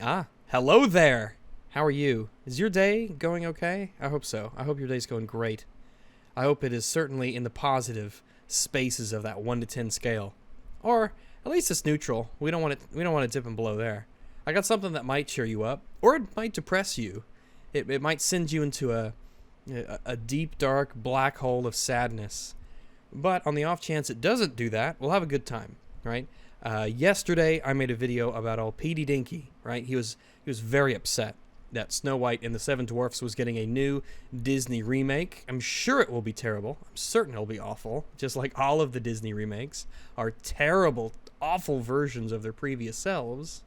Hello there. How are you? Is your day going okay? I hope so. I hope your day's going great. I hope it is certainly in the positive spaces of that 1 to 10 scale. Or at least it's neutral. We don't want to dip and below there. I got something that might cheer you up, or it might depress you. It might send you into a deep, dark black hole of sadness. But on the off chance it doesn't do that, we'll have a good time, right? Yesterday I made a video about old Peter Dinklage, right? He was very upset that Snow White and the Seven Dwarfs was getting a new Disney remake. I'm sure it will be terrible. I'm certain it'll be awful, just like all of the Disney remakes are terrible, awful versions of their previous selves.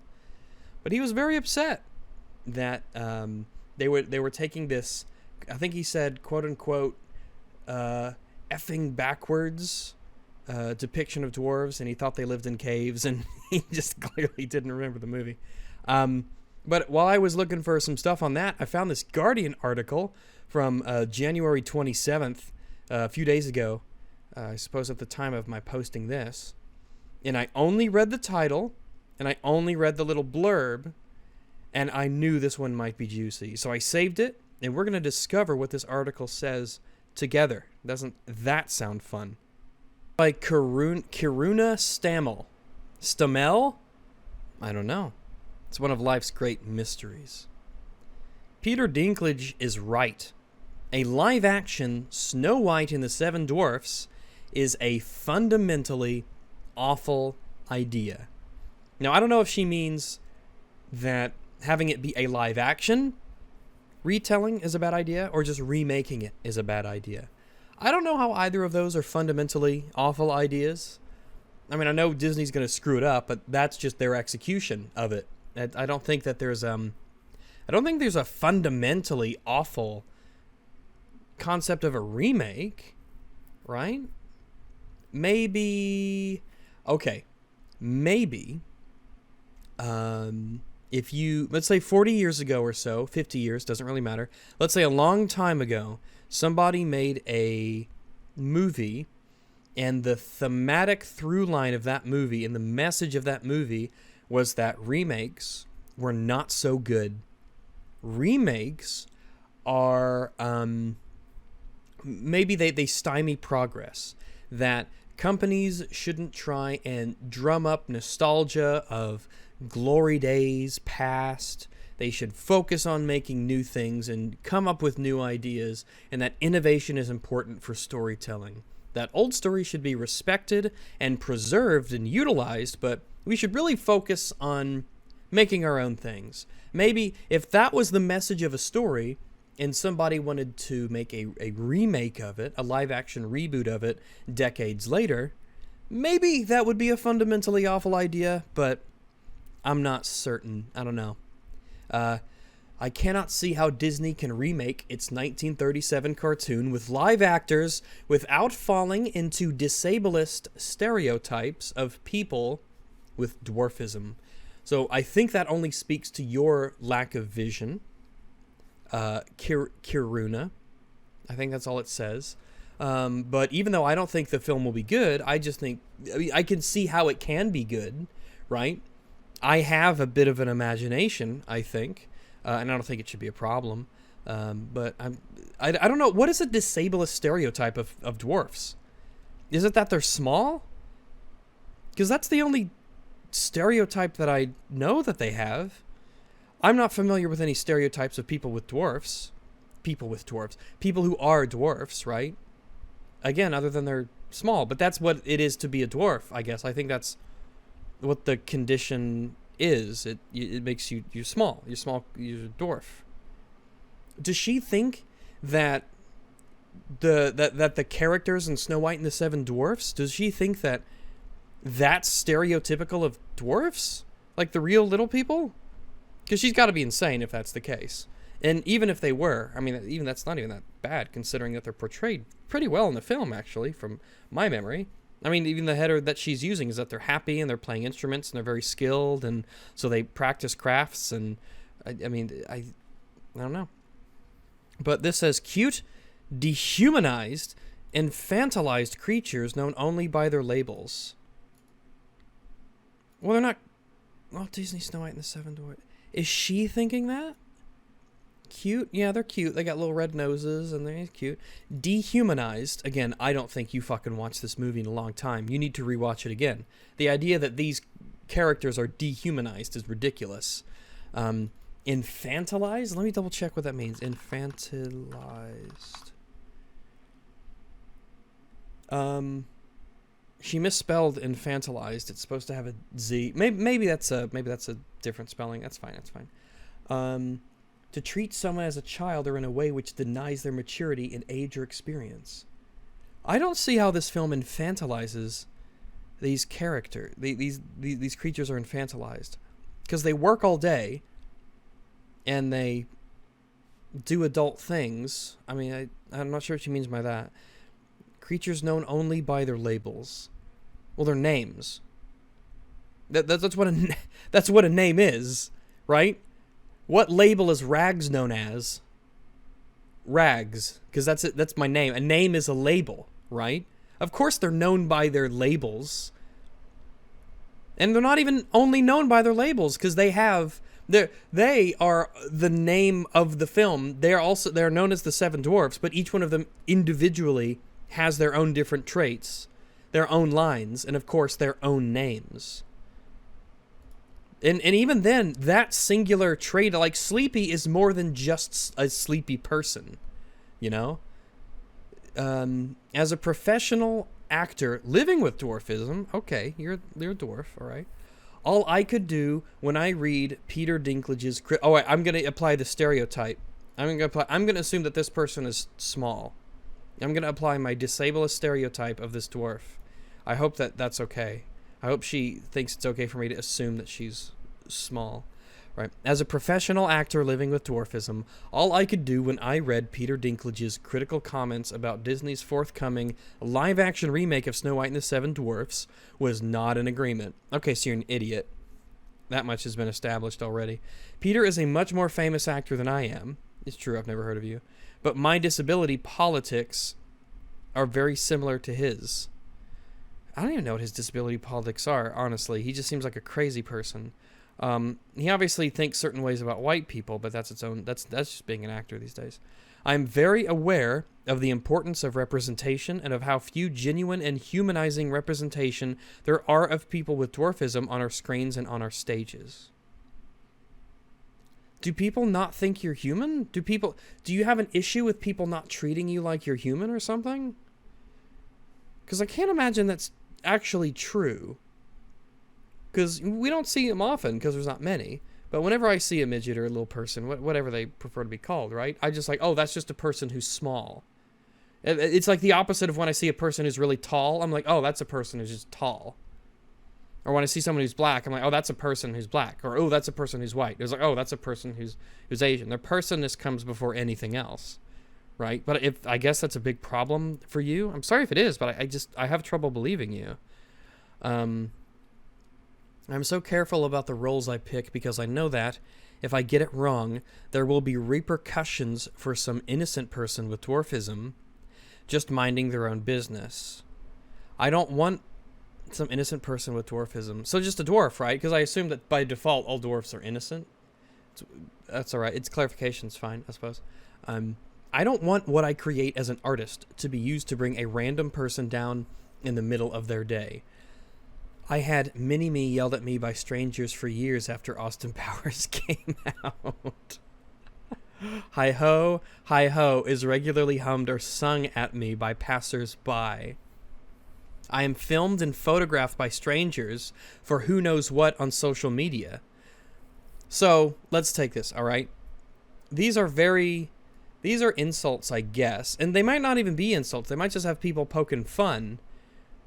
But he was very upset that they were taking this, I think he said, quote unquote, effing backwards depiction of dwarves, and he thought they lived in caves, and he just clearly didn't remember the movie. But while I was looking for some stuff on that, I found this Guardian article from January 27th, a few days ago, I suppose at the time of my posting this. And I only read the title, and I only read the little blurb, and I knew this one might be juicy. So I saved it, and we're going to discover what this article says together. Doesn't that sound fun? By Kiruna Stamel. Stamel? I don't know. It's one of life's great mysteries. Peter Dinklage is right. A live-action Snow White and the Seven Dwarfs is a fundamentally awful idea. Now, I don't know if she means that having it be a live-action retelling is a bad idea, or just remaking it is a bad idea. I don't know how either of those are fundamentally awful ideas. I mean, I know Disney's going to screw it up, but that's just their execution of it. I don't think that there's a fundamentally awful concept of a remake, right? Maybe if you, let's say 40 years ago or so, 50 years, doesn't really matter. Let's say a long time ago, somebody made a movie, and the thematic through line of that movie and the message of that movie was that remakes were not so good. Remakes are, maybe they stymie progress. That companies shouldn't try and drum up nostalgia of glory days past. They should focus on making new things and come up with new ideas, and that innovation is important for storytelling. That old stories should be respected and preserved and utilized, but we should really focus on making our own things. Maybe if that was the message of a story and somebody wanted to make a remake of it, a live-action reboot of it decades later, maybe that would be a fundamentally awful idea, but I'm not certain. I don't know. I cannot see how Disney can remake its 1937 cartoon with live actors without falling into disableist stereotypes of people with dwarfism. So I think that only speaks to your lack of vision. Kiruna. I think that's all it says. But even though I don't think the film will be good, I just think, I can see how it can be good, right? I have a bit of an imagination, I think, and I don't think it should be a problem. But I don't know. What is a disableist stereotype of dwarfs? Is it that they're small? Because that's the only stereotype that I know that they have. I'm not familiar with any stereotypes of people with dwarfs. People who are dwarfs, right? Again, other than they're small. But that's what it is to be a dwarf, I guess. I think that's what the condition is. It makes you're small. You're small. You're a dwarf. Does she think that the characters in Snow White and the Seven Dwarfs, does she think that that's stereotypical of dwarfs? Like the real little people? Because she's got to be insane if that's the case. And even if they were, I mean, even that's not even that bad, considering that they're portrayed pretty well in the film, actually, from my memory. I mean, even the header that she's using is that they're happy and they're playing instruments and they're very skilled, and so they practice crafts, and I don't know. But this says, cute, dehumanized, infantilized creatures known only by their labels. Well, they're not... Well, Disney, Snow White, and the Seven Dwarfs... Is she thinking that? Cute? Yeah, they're cute. They got little red noses and they're cute. Dehumanized. Again, I don't think you fucking watched this movie in a long time. You need to rewatch it again. The idea that these characters are dehumanized is ridiculous. Infantilized? Let me double check what that means. Infantilized. She misspelled infantilized. It's supposed to have a Z. Maybe that's a different spelling. That's fine. To treat someone as a child or in a way which denies their maturity in age or experience. I don't see how this film infantilizes these characters. These creatures are infantilized because they work all day and they do adult things. I mean, I'm not sure what she means by that. Creatures known only by their labels. Well, their names. That's what a name is, right? What label is Rags known as? Rags, because that's it. That's my name. A name is a label, right? Of course, they're known by their labels, and they're not even only known by their labels because they are the name of the film. They're known as the Seven Dwarfs, but each one of them individually has their own different traits, their own lines, and of course their own names. And even then, that singular trait, like Sleepy, is more than just a sleepy person, you know? As a professional actor living with dwarfism, okay, you're a dwarf, all right. All I could do when I read Peter Dinklage's... I'm going to apply the stereotype. I'm going to assume that this person is small. I'm going to apply my disableist stereotype of this dwarf. I hope that's okay. I hope she thinks it's okay for me to assume that she's small. Right. As a professional actor living with dwarfism, all I could do when I read Peter Dinklage's critical comments about Disney's forthcoming live-action remake of Snow White and the Seven Dwarfs was nod in agreement. Okay, so you're an idiot. That much has been established already. Peter is a much more famous actor than I am. It's true, I've never heard of you. But my disability politics are very similar to his. I don't even know what his disability politics are, honestly. He just seems like a crazy person. He obviously thinks certain ways about white people, but that's just being an actor these days. I'm very aware of the importance of representation and of how few genuine and humanizing representation there are of people with dwarfism on our screens and on our stages. Do people not think you're human? Do you have an issue with people not treating you like you're human or something? Because I can't imagine that's actually true. Because we don't see them often because there's not many. But whenever I see a midget or a little person, whatever they prefer to be called, right? I just like, oh, that's just a person who's small. It's like the opposite of when I see a person who's really tall. I'm like, oh, that's a person who's just tall. Or when I see someone who's black, I'm like, oh, that's a person who's black. Or, oh, that's a person who's white. It's like, oh, that's a person who's Asian. Their personness comes before anything else, right? But I guess that's a big problem for you. I'm sorry if it is, but I have trouble believing you. I'm so careful about the roles I pick because I know that if I get it wrong, there will be repercussions for some innocent person with dwarfism just minding their own business. I don't want some innocent person with dwarfism. So just a dwarf, right? Because I assume that by default all dwarfs are innocent. That's all right. It's clarification's fine, I suppose. I don't want what I create as an artist to be used to bring a random person down in the middle of their day. I had Mini-Me yelled at me by strangers for years after Austin Powers came out. Hi-ho, hi-ho is regularly hummed or sung at me by passers-by. I am filmed and photographed by strangers for who knows what on social media. So, let's take this, all right? These are insults, I guess. And they might not even be insults. They might just have people poking fun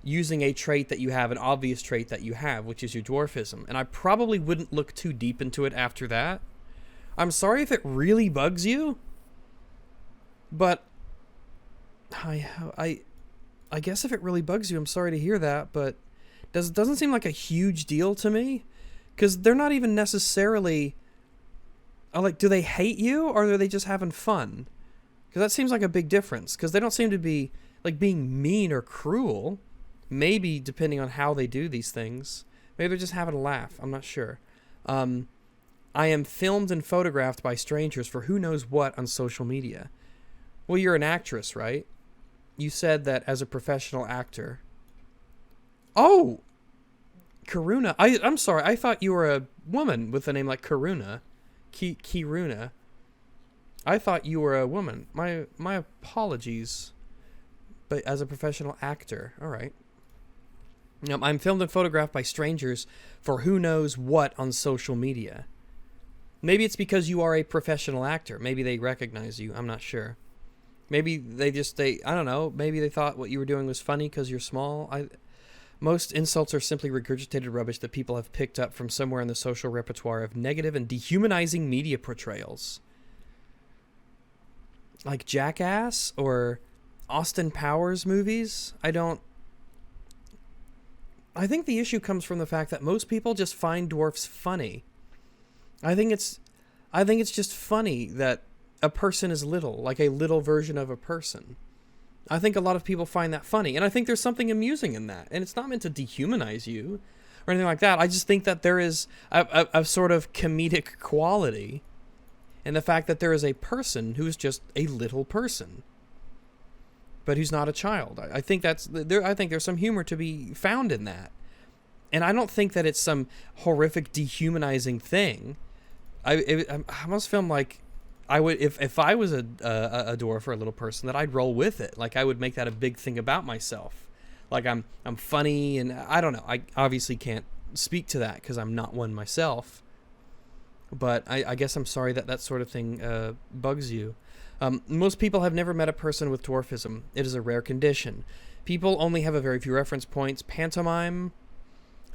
using a trait that you have, an obvious trait that you have, which is your dwarfism. And I probably wouldn't look too deep into it after that. I'm sorry if it really bugs you, but I guess if it really bugs you, I'm sorry to hear that, but it doesn't seem like a huge deal to me, because they're not even necessarily, like, do they hate you, or are they just having fun? Because that seems like a big difference, because they don't seem to be, like, being mean or cruel. Maybe, depending on how they do these things. Maybe they're just having a laugh. I'm not sure. I am filmed and photographed by strangers for who knows what on social media. Well, you're an actress, right? You said that as a professional actor. Oh! Karuna. I'm sorry. I thought you were a woman with a name like Karuna. Kiruna. I thought you were a woman. My apologies. But as a professional actor. All right. I'm filmed and photographed by strangers for who knows what on social media. Maybe it's because you are a professional actor. Maybe they recognize you. I'm not sure. Maybe I don't know. Maybe they thought what you were doing was funny because you're small. Most insults are simply regurgitated rubbish that people have picked up from somewhere in the social repertoire of negative and dehumanizing media portrayals. Like Jackass or Austin Powers movies. I think the issue comes from the fact that most people just find dwarfs funny. I think it's just funny that a person is little, like a little version of a person. I think a lot of people find that funny, and I think there's something amusing in that. And it's not meant to dehumanize you or anything like that. I just think that there is a sort of comedic quality in the fact that there is a person who is just a little person, but who's not a child. I think there's some humor to be found in that. And I don't think that it's some horrific dehumanizing thing. I almost feel like I would, if I was a dwarf or a little person, that I'd roll with it. Like I would make that a big thing about myself. Like I'm funny, and I don't know. I obviously can't speak to that because I'm not one myself. But I guess I'm sorry that sort of thing bugs you. Most people have never met a person with dwarfism. It is a rare condition. People only have a very few reference points. Pantomime,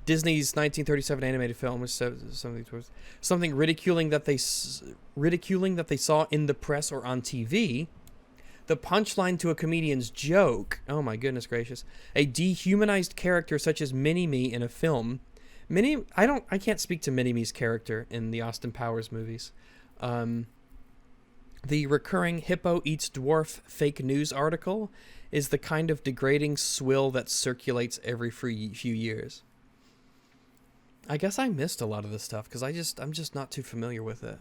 Disney's 1937 animated film, was something ridiculing that they saw in the press or on TV. The punchline to a comedian's joke. Oh my goodness gracious! A dehumanized character such as Mini-Me in a film. I can't speak to Mini-Me's character in the Austin Powers movies. The recurring hippo eats dwarf fake news article is the kind of degrading swill that circulates every few years. I guess I missed a lot of this stuff because I'm just not too familiar with it.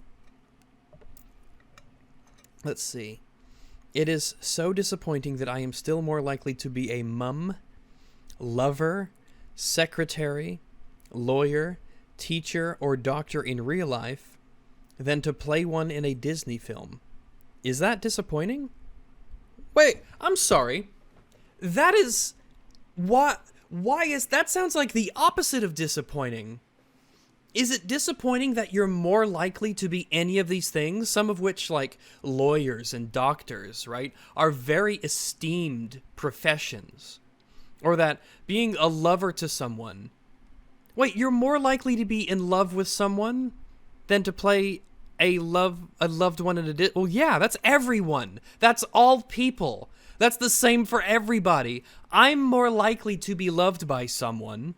Let's see. It is so disappointing that I am still more likely to be a mum, lover, secretary, lawyer, teacher, or doctor in real life than to play one in a Disney film. Is that disappointing? Wait, I'm sorry. That is... Why is... That sounds like the opposite of disappointing. Is it disappointing that you're more likely to be any of these things, some of which, like lawyers and doctors, right, are very esteemed professions? Or that being a lover to someone... Wait, you're more likely to be in love with someone than to play a loved one in a... Well, yeah, that's everyone. That's all people. That's the same for everybody. I'm more likely to be loved by someone,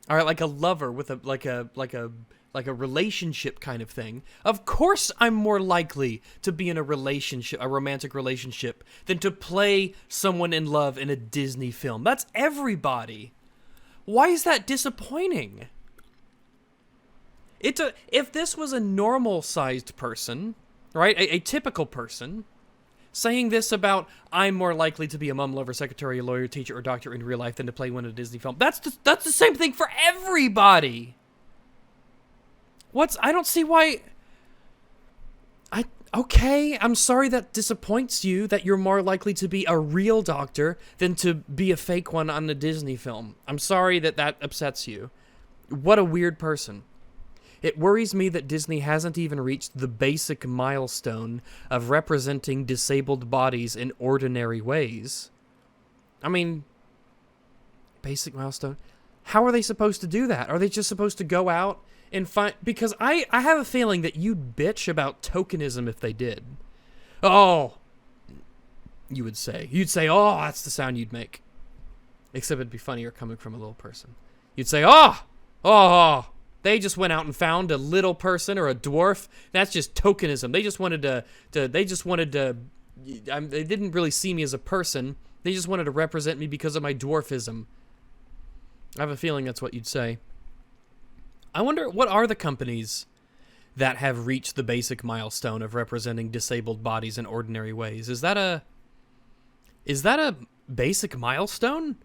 all right, like a lover with a relationship kind of thing. Of course, I'm more likely to be in a romantic relationship, than to play someone in love in a Disney film. That's everybody. Why is that disappointing? If this was a normal-sized person, right, a typical person, saying this about, I'm more likely to be a mom, lover, secretary, a lawyer, teacher, or doctor in real life than to play one in a Disney film, that's the same thing for everybody. I don't see why... Okay, I'm sorry that disappoints you, that you're more likely to be a real doctor than to be a fake one on a Disney film. I'm sorry that upsets you. What a weird person. It worries me that Disney hasn't even reached the basic milestone of representing disabled bodies in ordinary ways. I mean, basic milestone? How are they supposed to do that? Are they just supposed to go out and find... Because I have a feeling that you'd bitch about tokenism if they did. Oh! You would say. You'd say, oh, that's the sound you'd make. Except it'd be funnier coming from a little person. You'd say, oh! Oh! They just went out and found a little person or a dwarf. That's just tokenism. They just wanted to they didn't really see me as a person. They just wanted to represent me because of my dwarfism. I have a feeling that's what you'd say. I wonder, what are the companies that have reached the basic milestone of representing disabled bodies in ordinary ways. Is that a basic milestone?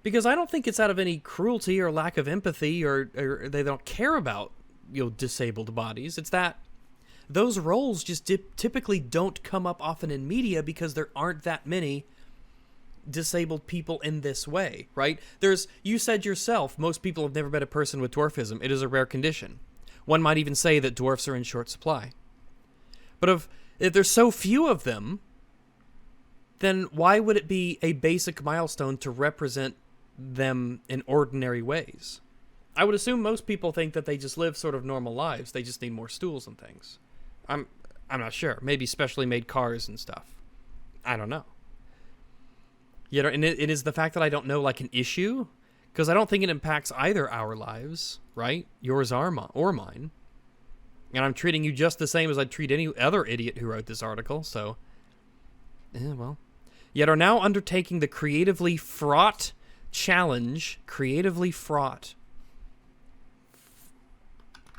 Because I don't think it's out of any cruelty or lack of empathy or they don't care about, disabled bodies. It's that those roles just typically don't come up often in media because there aren't that many disabled people in this way, right? You said yourself, most people have never met a person with dwarfism. It is a rare condition. One might even say that dwarfs are in short supply. But if there's so few of them, then why would it be a basic milestone to represent them in ordinary ways? I would assume most people think that they just live sort of normal lives. They just need more stools and things. I'm not sure. Maybe specially made cars and stuff. I don't know. And it is the fact that I don't know like an issue, because I don't think it impacts either our lives, right? Yours or mine. And I'm treating you just the same as I'd treat any other idiot who wrote this article, so... well. Yet are now undertaking the creatively fraught challenge. Creatively fraught.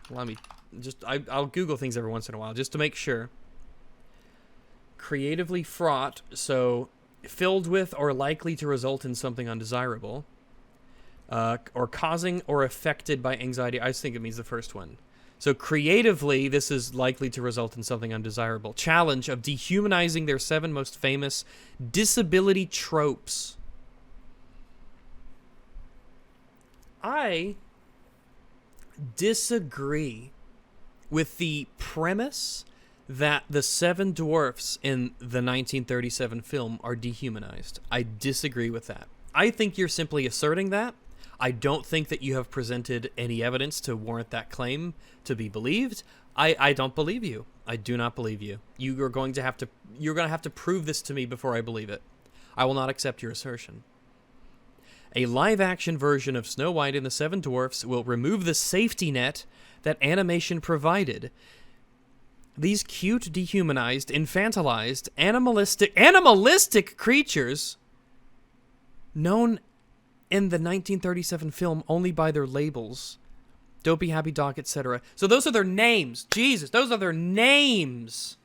Let me just... I'll Google things every once in a while, just to make sure. Creatively fraught, so... filled with or likely to result in something undesirable. Or causing or affected by anxiety. I just think it means the first one. So creatively, this is likely to result in something undesirable. Challenge of dehumanizing their 7 most famous disability tropes. I disagree with the premise that the 7 dwarfs in the 1937 film are dehumanized. I disagree with that. I think you're simply asserting that. I don't think that you have presented any evidence to warrant that claim to be believed. I don't believe you. I do not believe you. You're going to have to prove this to me before I believe it. I will not accept your assertion. A live-action version of Snow White and the 7 Dwarfs will remove the safety net that animation provided. These cute, dehumanized, infantilized, animalistic creatures, known in the 1937 film only by their labels, Dopey, Happy Dog, etc. So those are their names. Jesus, those are their names.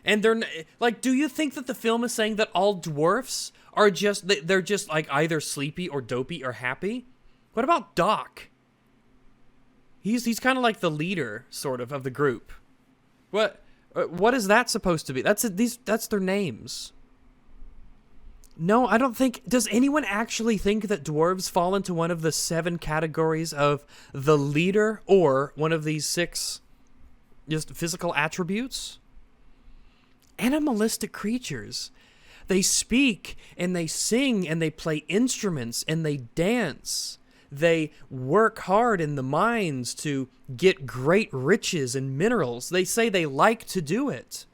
And they're like, do you think that the film is saying that all dwarfs are they're just like either sleepy or dopey or happy? What about Doc? He's kind of like the leader, sort of the group. What is that supposed to be? That's their names. No, I don't think... Does anyone actually think that dwarves fall into one of the 7 categories of the leader or one of these 6 just physical attributes? Animalistic creatures. They speak and they sing and they play instruments and they dance. They work hard in the mines to get great riches and minerals. They say they like to do it.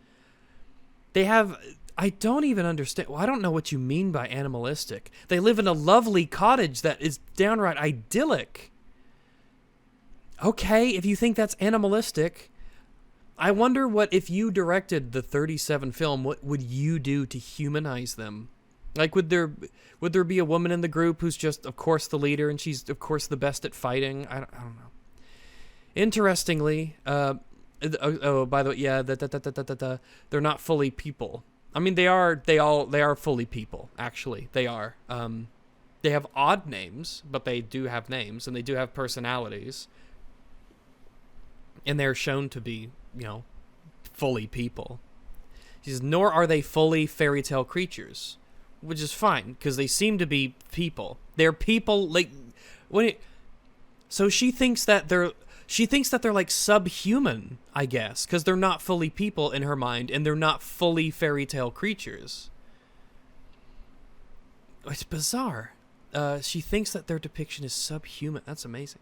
They have... I don't even understand. Well, I don't know what you mean by animalistic. They live in a lovely cottage that is downright idyllic. Okay, if you think that's animalistic, I wonder what if you directed the 37 film, what would you do to humanize them? Like, would there be a woman in the group who's just, of course, the leader and she's, of course, the best at fighting? I don't know. Interestingly, by the way, yeah, they're not fully people. I mean, they are fully people, actually. They are. They have odd names, but they do have names, and they do have personalities. And they're shown to be, fully people. He says, nor are they fully fairy tale creatures, which is fine, because they seem to be people. They're people, like... So she thinks that they're like subhuman, I guess, because they're not fully people in her mind, and they're not fully fairy tale creatures. It's bizarre. She thinks that their depiction is subhuman. That's amazing.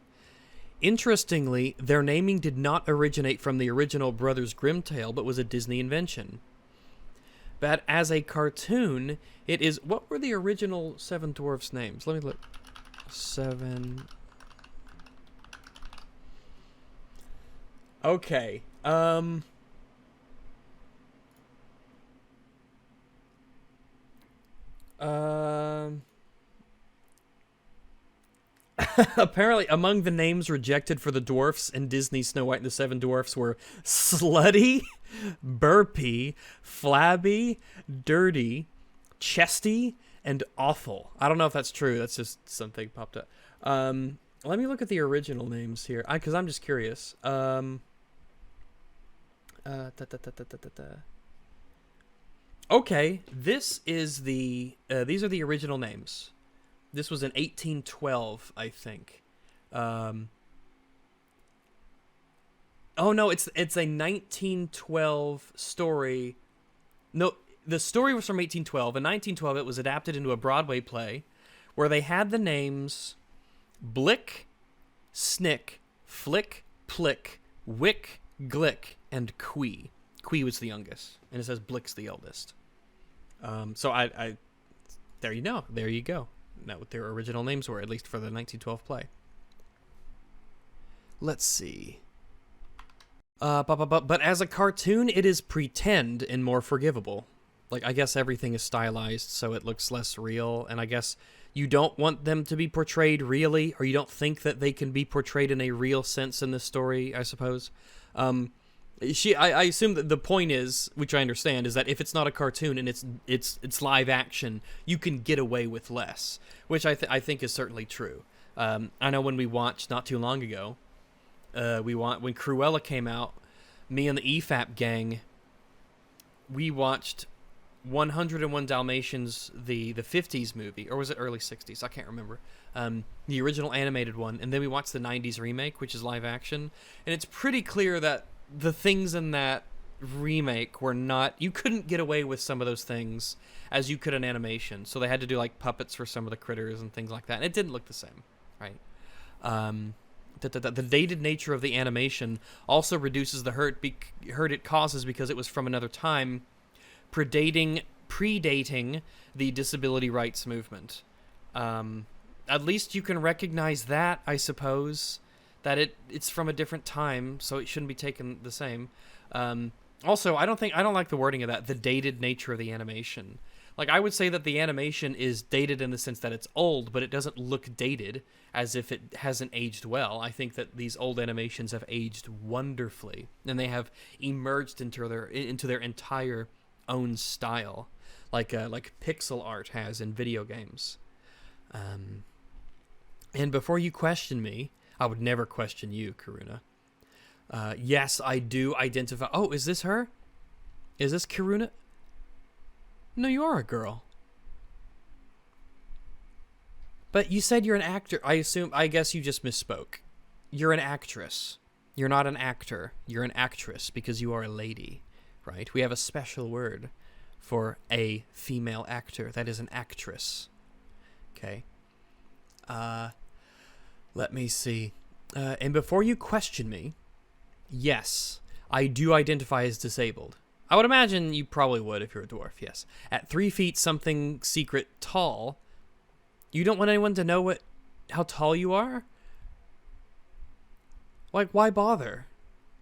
Interestingly, their naming did not originate from the original Brothers Grimm tale, but was a Disney invention. But as a cartoon, it is... What were the original 7 Dwarfs' names? Let me look. 7... Okay. Apparently, among the names rejected for the dwarfs in Disney's Snow White and the Seven Dwarfs were slutty, burpy, flabby, dirty, chesty, and awful. I don't know if that's true. That's just something popped up. Let me look at the original names here, because I'm just curious. Okay, this is these are the original names. This was in 1812, I think. Oh no, it's a 1912 story. No, the story was from 1812. In 1912, it was adapted into a Broadway play where they had the names Blick, Snick, Flick, Plick, Wick, Glick, and Quee. Quee was the youngest, and it says Blick's the eldest. So I there you know. There you go. Not what their original names were, at least for the 1912 play. Let's see. But as a cartoon, it is pretend and more forgivable. Like, I guess everything is stylized, so it looks less real, and I guess you don't want them to be portrayed really, or you don't think that they can be portrayed in a real sense in this story, I suppose. I assume that the point is, which I understand, is that if it's not a cartoon and it's live action, you can get away with less, which I think is certainly true. I know when we watched not too long ago, when Cruella came out, me and the EFAP gang, we watched 101 Dalmatians, the 50s movie, or was it early 60s? I can't remember. The original animated one, and then we watched the 90s remake, which is live action, and it's pretty clear that the things in that remake were not, you couldn't get away with some of those things as you could in animation, so they had to do like puppets for some of the critters and things like that, and it didn't look the same, right? The dated nature of the animation also reduces the hurt it causes because it was from another time, predating the disability rights movement. At least you can recognize that, I suppose, that it's from a different time, so it shouldn't be taken the same. Also, I don't like the wording of that, the dated nature of the animation. Like, I would say that the animation is dated in the sense that it's old, but it doesn't look dated as if it hasn't aged well. I think that these old animations have aged wonderfully, and they have emerged into their entire own style, like pixel art has in video games. And before you question me, I would never question you, Karuna. Yes, I do identify. Oh, is this her? Is this Karuna? No, you are a girl. But you said you're an actor. I guess you just misspoke. You're an actress. You're not an actor. You're an actress because you are a lady, right? We have a special word for a female actor. That is an actress. Okay. Let me see. And before you question me, yes, I do identify as disabled. I would imagine you probably would if you're a dwarf, yes. At 3 feet something secret tall, you don't want anyone to know how tall you are? Like, why bother?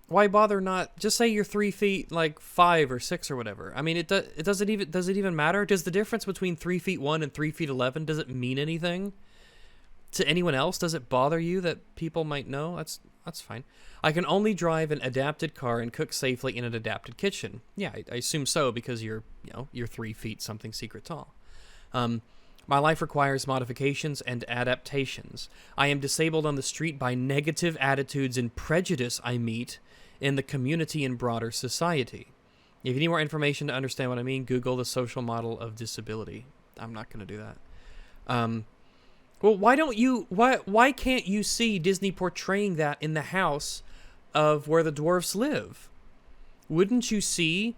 Why bother not? Just say you're 3 feet, like 5 or 6 or whatever. I mean, does it even matter? Does the difference between 3 feet 1 and 3 feet 11, does it mean anything to anyone else? Does it bother you that people might know? That's fine. I can only drive an adapted car and cook safely in an adapted kitchen. Yeah, I assume so because you're 3 feet something secret tall. My life requires modifications and adaptations. I am disabled on the street by negative attitudes and prejudice I meet in the community and broader society. If you need more information to understand what I mean, Google the social model of disability. I'm not going to do that. Well, why can't you see Disney portraying that in the house of where the dwarfs live? Wouldn't you see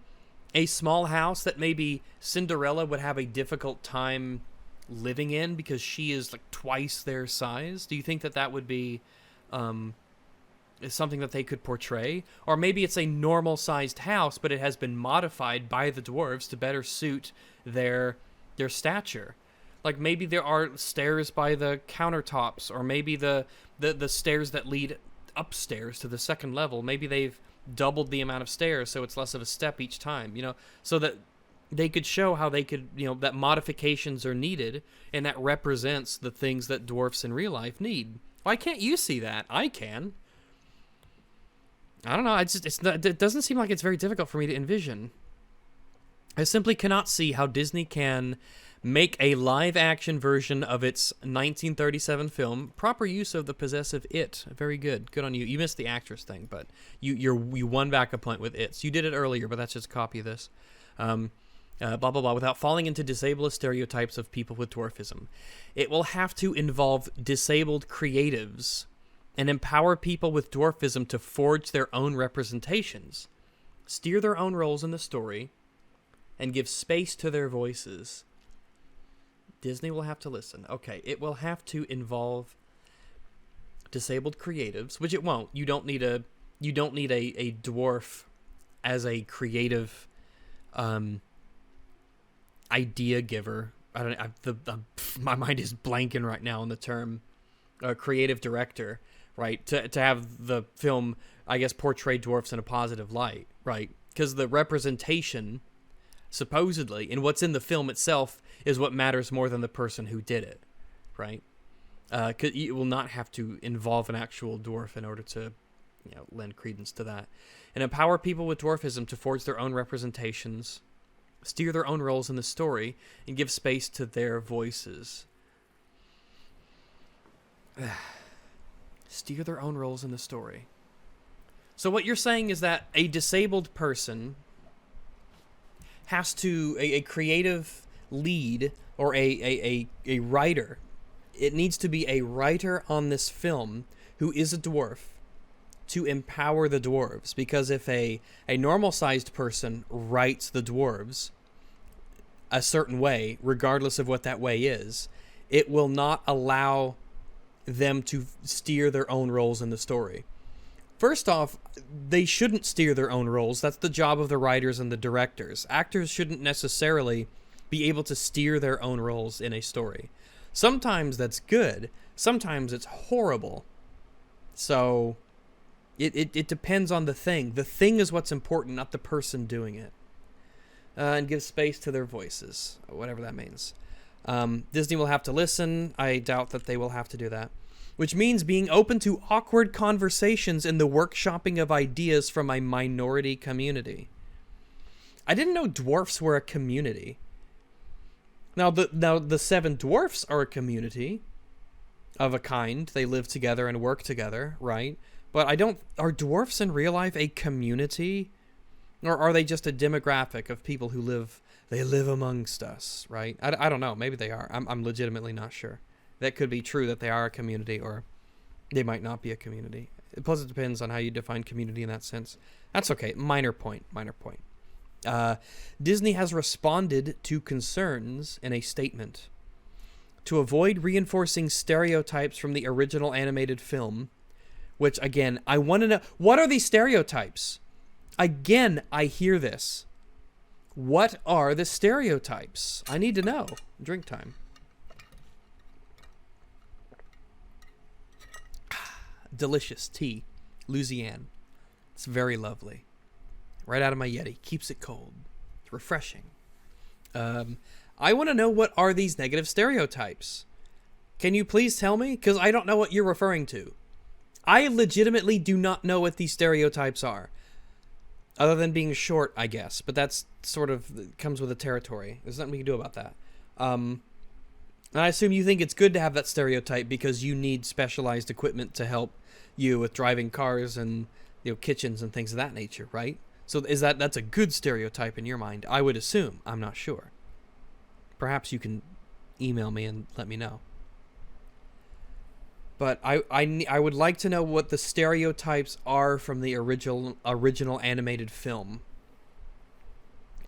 a small house that maybe Cinderella would have a difficult time living in because she is like twice their size? Do you think that would be something that they could portray? Or maybe it's a normal sized house, but it has been modified by the dwarves to better suit their stature. Like, maybe there are stairs by the countertops, or maybe the stairs that lead upstairs to the second level, maybe they've doubled the amount of stairs so it's less of a step each time, so that they could show how they could, that modifications are needed, and that represents the things that dwarfs in real life need. Why can't you see that? I can. I don't know. It doesn't seem like it's very difficult for me to envision. I simply cannot see how Disney can make a live-action version of its 1937 film. Proper use of the possessive it. Very good. Good on you. You missed the actress thing, but you won back a point with its. You did it earlier, but that's just a copy of this. Blah, blah, blah, without falling into disabled stereotypes of people with dwarfism. It will have to involve disabled creatives and empower people with dwarfism to forge their own representations, steer their own roles in the story, and give space to their voices. Disney will have to listen. Okay, it will have to involve disabled creatives, which it won't. You don't need a dwarf as a creative idea giver. My mind is blanking right now on the term creative director, right? To have the film, I guess, portray dwarfs in a positive light, right? Because the representation, supposedly, in what's in the film itself is what matters more than the person who did it, right? Cause it will not have to involve an actual dwarf in order to, lend credence to that. And empower people with dwarfism to forge their own representations, steer their own roles in the story, and give space to their voices. Steer their own roles in the story. So what you're saying is that a disabled person has to, a creative lead or a writer, it needs to be a writer on this film who is a dwarf to empower the dwarves. Because if a normal-sized person writes the dwarves a certain way, regardless of what that way is, it will not allow them to steer their own roles in the story. First off, they shouldn't steer their own roles. That's the job of the writers and the directors. Actors shouldn't necessarily be able to steer their own roles in a story. Sometimes that's good. Sometimes it's horrible. So it depends on the thing. The thing is what's important, not the person doing it. And give space to their voices, whatever that means. Disney will have to listen. I doubt that they will have to do that. Which means being open to awkward conversations in the workshopping of ideas from a minority community. I didn't know dwarfs were a community. Now the Seven Dwarfs are a community of a kind. They live together and work together, right? But are dwarfs in real life a community? Or are they just a demographic of people who live amongst us, right? I don't know. Maybe they are. I'm legitimately not sure. That could be true that they are a community, or they might not be a community. Plus, it depends on how you define community in that sense. That's okay. Minor point. Disney has responded to concerns in a statement. To avoid reinforcing stereotypes from the original animated film, which, again, I want to know, what are these stereotypes? Again, I hear this. What are the stereotypes? I need to know. Drink time. Delicious tea. Louisiana. It's very lovely. Right out of my Yeti. Keeps it cold. It's refreshing. I want to know, what are these negative stereotypes? Can you please tell me? Because I don't know what you're referring to. I legitimately do not know what these stereotypes are. Other than being short, I guess. But that's sort of comes with the territory. There's nothing we can do about that. And I assume you think it's good to have that stereotype because you need specialized equipment to help you with driving cars and kitchens and things of that nature, right? So that's a good stereotype in your mind? I would assume. I'm not sure. Perhaps you can email me and let me know. But I would like to know what the stereotypes are from the original animated film.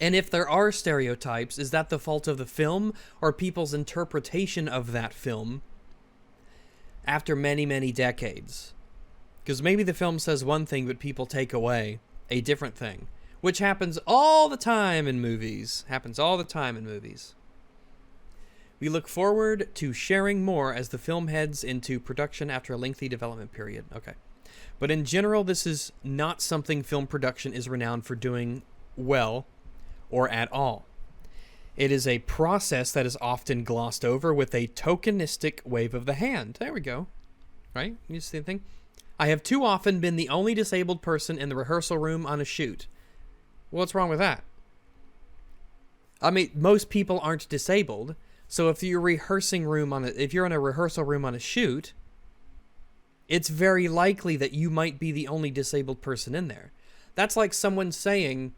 And if there are stereotypes, is that the fault of the film or people's interpretation of that film after many, many decades? Because maybe the film says one thing, but people take away a different thing, which happens all the time in movies. We look forward to sharing more as the film heads into production after a lengthy development period. Okay. But in general, this is not something film production is renowned for doing well or at all. It is a process that is often glossed over with a tokenistic wave of the hand. There we go. right? You see the thing? I have too often been the only disabled person in the rehearsal room on a shoot. What's wrong with that? I mean, most people aren't disabled, so if you're if you're in a rehearsal room on a shoot, it's very likely that you might be the only disabled person in there. That's like someone saying,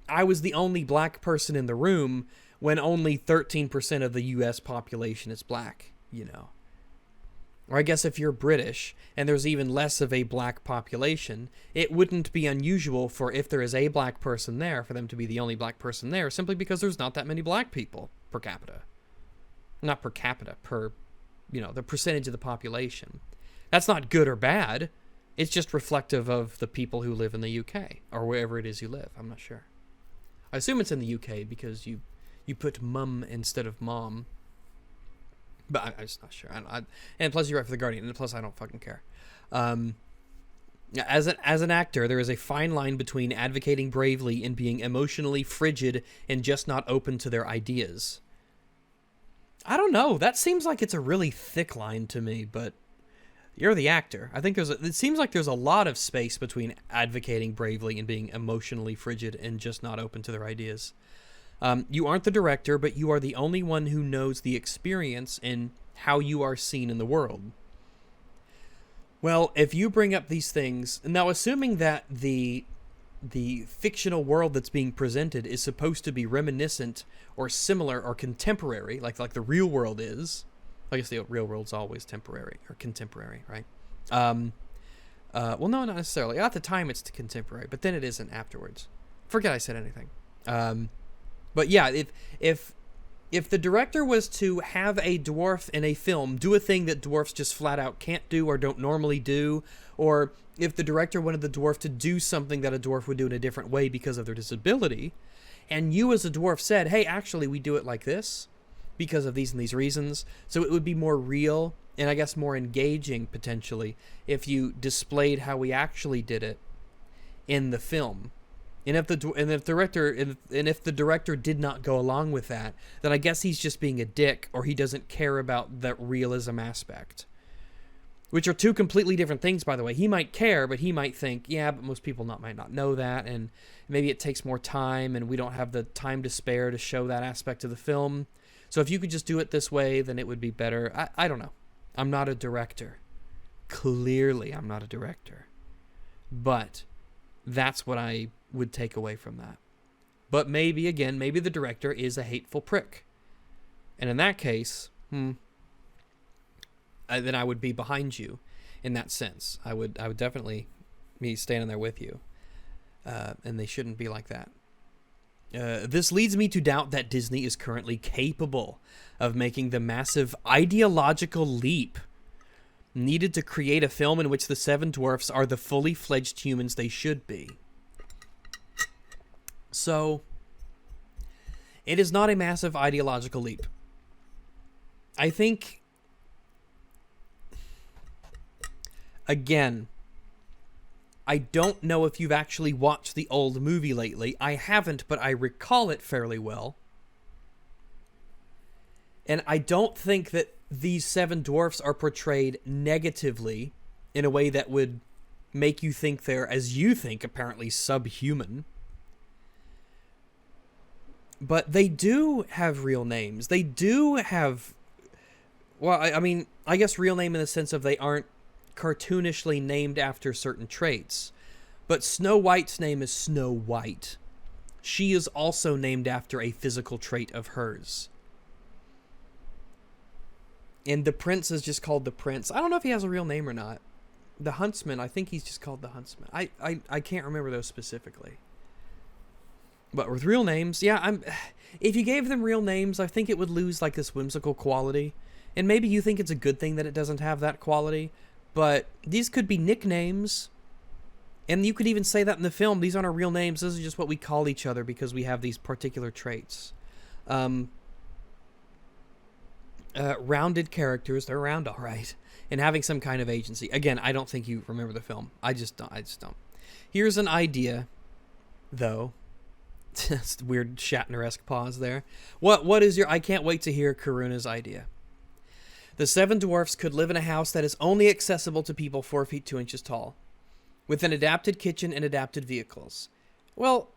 I was the only black person in the room when only 13% of the U.S. population is black, you know. Or I guess if you're British and there's even less of a black population, it wouldn't be unusual for if there is a black person there, for them to be the only black person there, simply because there's not that many black people per capita. Not per capita, the percentage of the population. That's not good or bad. It's just reflective of the people who live in the UK, or wherever it is you live. I'm not sure. I assume it's in the UK because you put mum instead of mom. But I'm just not sure. And plus, you write for The Guardian, and plus, I don't fucking care. As an actor, there is a fine line between advocating bravely and being emotionally frigid and just not open to their ideas. I don't know. That seems like it's a really thick line to me, but you're the actor. I think it seems like there's a lot of space between advocating bravely and being emotionally frigid and just not open to their ideas. You aren't the director, but you are the only one who knows the experience and how you are seen in the world. Well, if you bring up these things, now assuming that the fictional world that's being presented is supposed to be reminiscent or similar or contemporary, like the real world is. I guess the real world's always temporary or contemporary, right? Well, no, not necessarily. At the time, it's contemporary, but then it isn't afterwards. Forget I said anything. But yeah, if the director was to have a dwarf in a film do a thing that dwarfs just flat out can't do or don't normally do, or if the director wanted the dwarf to do something that a dwarf would do in a different way because of their disability, and you as a dwarf said, hey, actually we do it like this because of these and these reasons, so it would be more real and I guess more engaging potentially if you displayed how we actually did it in the film. And if the director did not go along with that, then I guess he's just being a dick, or he doesn't care about that realism aspect. Which are two completely different things, by the way. He might care, but he might think, yeah, but most people might not know that, and maybe it takes more time, and we don't have the time to spare to show that aspect of the film. So if you could just do it this way, then it would be better. I don't know. I'm not a director. Clearly, I'm not a director. But that's what I would take away from that. But maybe the director is a hateful prick. And in that case, then I would be behind you in that sense. I would definitely be standing there with you. And they shouldn't be like that. This leads me to doubt that Disney is currently capable of making the massive ideological leap needed to create a film in which the Seven Dwarfs are the fully fledged humans they should be. So, it is not a massive ideological leap. I think, again, I don't know if you've actually watched the old movie lately. I haven't, but I recall it fairly well. And I don't think that these Seven Dwarfs are portrayed negatively in a way that would make you think they're, as you think, apparently subhuman. But they do have real names. They do have... Well, I mean, I guess real name in the sense of they aren't cartoonishly named after certain traits. But Snow White's name is Snow White. She is also named after a physical trait of hers. And the prince is just called the prince. I don't know if he has a real name or not. The huntsman, I think he's just called the huntsman. I can't remember those specifically. But with real names, yeah, if you gave them real names, I think it would lose like this whimsical quality. And maybe you think it's a good thing that it doesn't have that quality, but these could be nicknames. And you could even say that in the film. These aren't our real names. This is just what we call each other because we have these particular traits. Rounded characters, they're round all right. And having some kind of agency. Again, I don't think you remember the film. I just don't. Here's an idea, though. It's a weird Shatner-esque pause there. What is your... I can't wait to hear Karuna's idea. The seven dwarfs could live in a house that is only accessible to people 4 feet 2 inches tall, with an adapted kitchen and adapted vehicles. Well,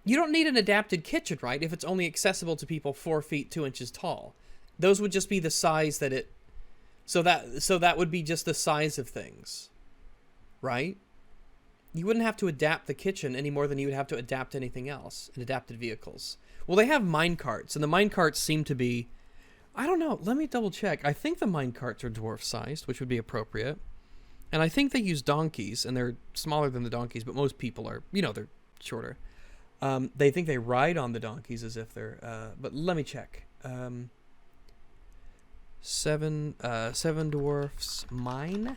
you don't need an adapted kitchen, right, if it's only accessible to people 4 feet 2 inches tall. Those would just be the size that it... So that would be just the size of things, right? You wouldn't have to adapt the kitchen any more than you would have to adapt anything else in adapted vehicles. Well, they have minecarts, and the minecarts seem to be... I don't know. Let me double check. I think the minecarts are dwarf-sized, which would be appropriate. And I think they use donkeys, and they're smaller than the donkeys, but most people are, they're shorter. They think they ride on the donkeys as if they're... but let me check. Seven Dwarfs Mine?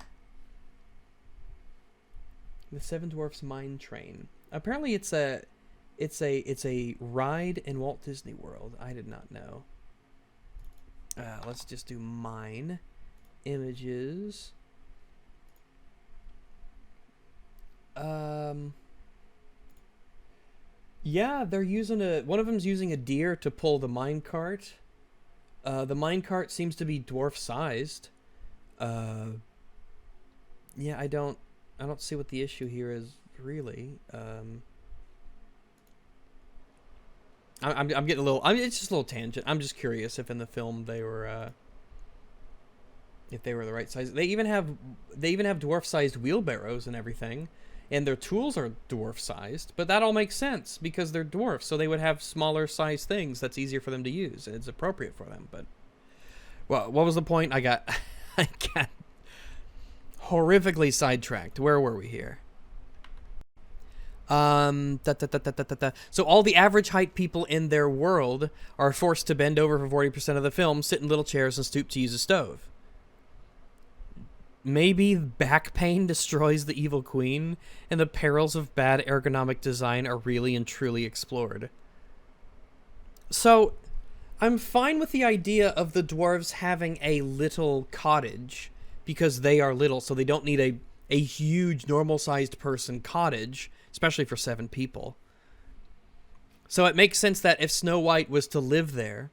The Seven Dwarfs Mine Train. Apparently it's a ride in Walt Disney World. I did not know. Let's just do mine images. Yeah, they're using one of them's using a deer to pull the minecart. The minecart seems to be dwarf sized. Yeah, I don't see what the issue here is really. I'm getting a little... it's just a little tangent. I'm just curious if in the film they were... if they were the right size. They even have dwarf-sized wheelbarrows and everything. And their tools are dwarf-sized. But that all makes sense because they're dwarfs. So they would have smaller-sized things that's easier for them to use. And it's appropriate for them. But... well, what was the point? I got horrifically sidetracked. Where were we here? So all the average height people in their world are forced to bend over for 40% of the film, sit in little chairs, and stoop to use a stove. Maybe back pain destroys the evil queen, and the perils of bad ergonomic design are really and truly explored. So, I'm fine with the idea of the dwarves having a little cottage, because they are little, so they don't need a huge, normal-sized person cottage, especially for 7 people. So it makes sense that if Snow White was to live there,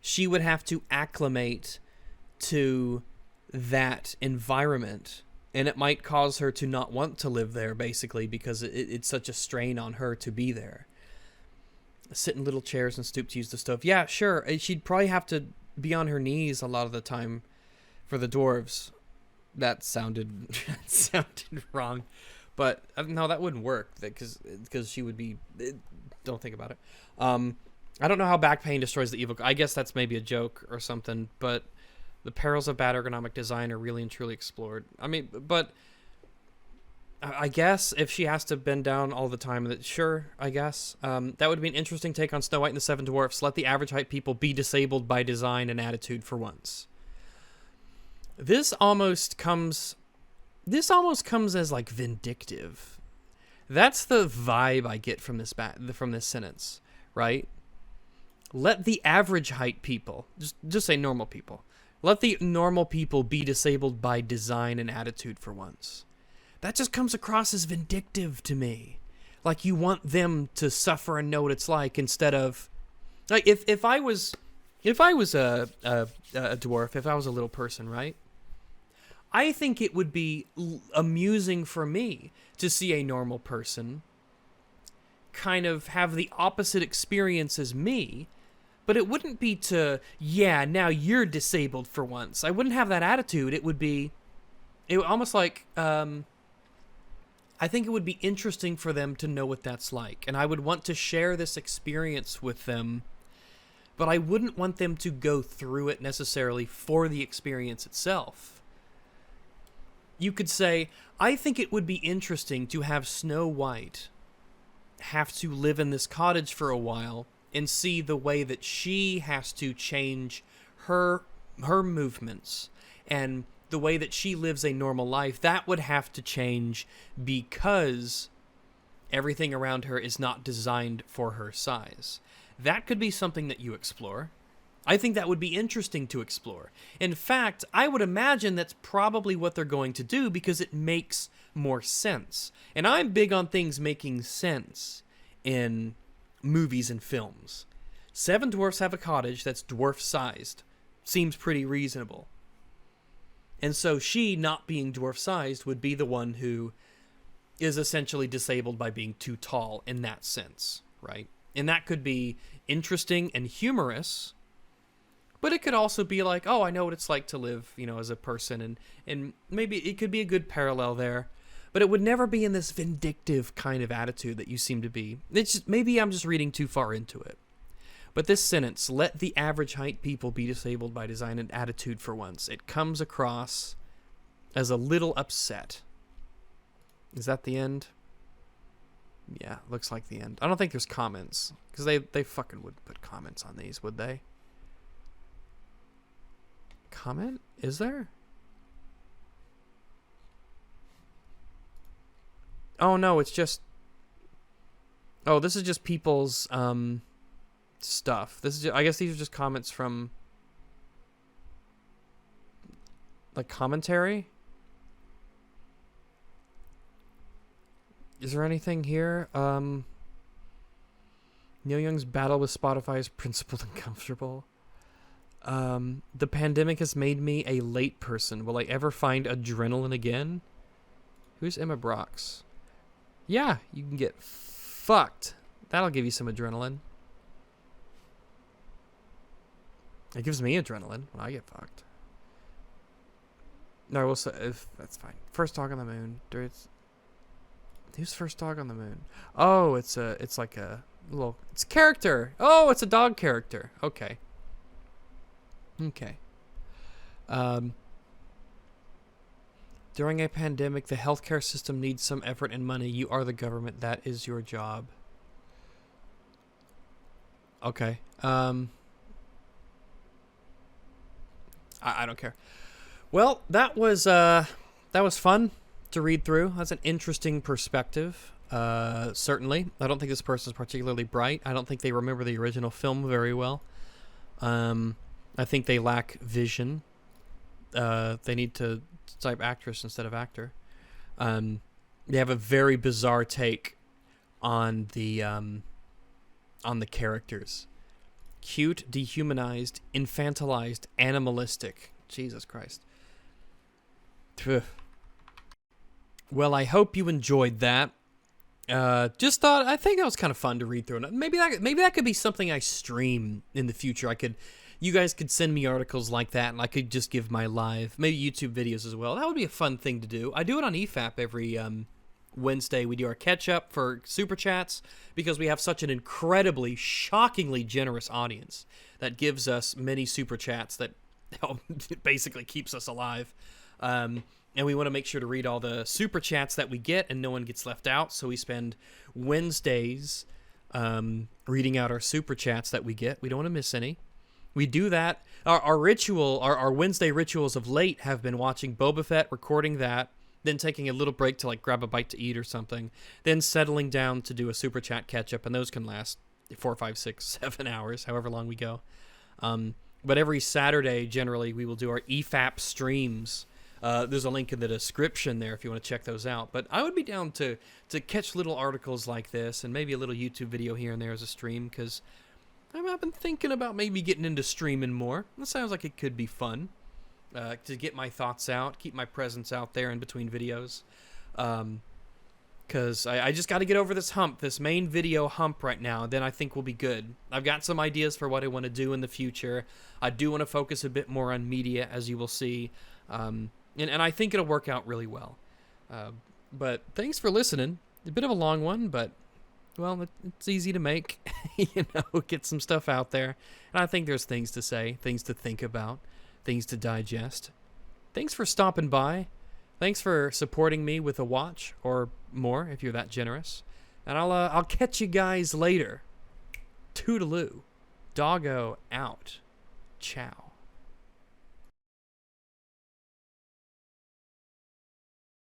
she would have to acclimate to that environment, and it might cause her to not want to live there, basically, because it's such a strain on her to be there. Sit in little chairs and stoop to use the stove. Yeah, sure. She'd probably have to be on her knees a lot of the time for the dwarves. That sounded wrong. But no, that wouldn't work because she would be... don't think about it. I don't know how back pain destroys the evil... I guess that's maybe a joke or something, but the perils of bad ergonomic design are really and truly explored. I mean, but I guess if she has to bend down all the time, sure, I guess. That would be an interesting take on Snow White and the Seven Dwarfs. Let the average height people be disabled by design and attitude for once. This almost comes as like vindictive. That's the vibe I get from this sentence, right? Let the average height people, just say normal people. Let the normal people be disabled by design and attitude for once. That just comes across as vindictive to me. Like you want them to suffer and know what it's like instead of... like if I was a dwarf, if I was a little person, right? I think it would be amusing for me to see a normal person kind of have the opposite experience as me, but it wouldn't be to, yeah, now you're disabled for once. I wouldn't have that attitude. It would almost like, I think it would be interesting for them to know what that's like, and I would want to share this experience with them, but I wouldn't want them to go through it necessarily for the experience itself. You could say, I think it would be interesting to have Snow White have to live in this cottage for a while and see the way that she has to change her movements and the way that she lives a normal life. That would have to change because everything around her is not designed for her size. That could be something that you explore. I think that would be interesting to explore. In fact, I would imagine that's probably what they're going to do because it makes more sense. And I'm big on things making sense in movies and films. Seven Dwarfs have a cottage that's dwarf-sized. seems pretty reasonable. And so she, not being dwarf-sized, would be the one who is essentially disabled by being too tall in that sense, right? And that could be interesting and humorous, but it could also be like, oh, I know what it's like to live, as a person, and maybe it could be a good parallel there, but it would never be in this vindictive kind of attitude that you seem to be. It's just, maybe I'm just reading too far into it. But this sentence, let the average height people be disabled by design and attitude for once, it comes across as a little upset. Is that the end? Yeah, looks like the end. I don't think there's comments, because they fucking would put comments on these, would they? Comment? Is there? Oh, no, it's just... Oh, this is just people's, stuff. This is just, I guess these are just comments from like commentary. Is there anything here? Neil Young's battle with Spotify is principled and comfortable. The pandemic has made me a late person. Will I ever find adrenaline again? Who's Emma Brox? Yeah, you can get fucked. That'll give you some adrenaline. It gives me adrenaline when I get fucked. No, we'll say, if that's fine. First dog on the moon. Who's first dog on the moon? Oh, it's like a little, it's a character. Oh, it's a dog character. Okay. Okay. During a pandemic, the healthcare system needs some effort and money. You are the government. That is your job. Okay. I don't care. Well, that was fun to read through. That's an interesting perspective. Certainly, I don't think this person is particularly bright. I don't think they remember the original film very well. I think they lack vision. They need to type actress instead of actor. They have a very bizarre take on the characters. Cute, dehumanized, infantilized, animalistic. Jesus Christ. Well, I hope you enjoyed that. Just thought, I think that was kind of fun to read through. Maybe that could be something I stream in the future. You guys could send me articles like that, and I could just give my live, maybe YouTube videos as well. That would be a fun thing to do. I do it on EFAP every Wednesday. We do our catch-up for Super Chats because we have such an incredibly, shockingly generous audience that gives us many Super Chats that basically keeps us alive. And we want to make sure to read all the Super Chats that we get and no one gets left out. So we spend Wednesdays reading out our Super Chats that we get. We don't want to miss any. We do that. Our ritual, our Wednesday rituals of late have been watching Boba Fett, recording that, then taking a little break to like grab a bite to eat or something, then settling down to do a Super Chat catch-up, and those can last 4, 5, 6, 7 hours, however long we go. But every Saturday, generally, we will do our EFAP streams. There's a link in the description there if you want to check those out. But I would be down to catch little articles like this and maybe a little YouTube video here and there as a stream, because I've been thinking about maybe getting into streaming more. That sounds like it could be fun. To get my thoughts out, keep my presence out there in between videos. Because I just got to get over this hump, this main video hump right now, then I think we'll be good. I've got some ideas for what I want to do in the future. I do want to focus a bit more on media, as you will see. And I think it'll work out really well. But thanks for listening. A bit of a long one, but, well, it's easy to make. Get some stuff out there. And I think there's things to say, things to think about, things to digest. Thanks for stopping by. Thanks for supporting me with a watch, or more if you're that generous. And I'll catch you guys later. Toodaloo. Doggo out. Ciao.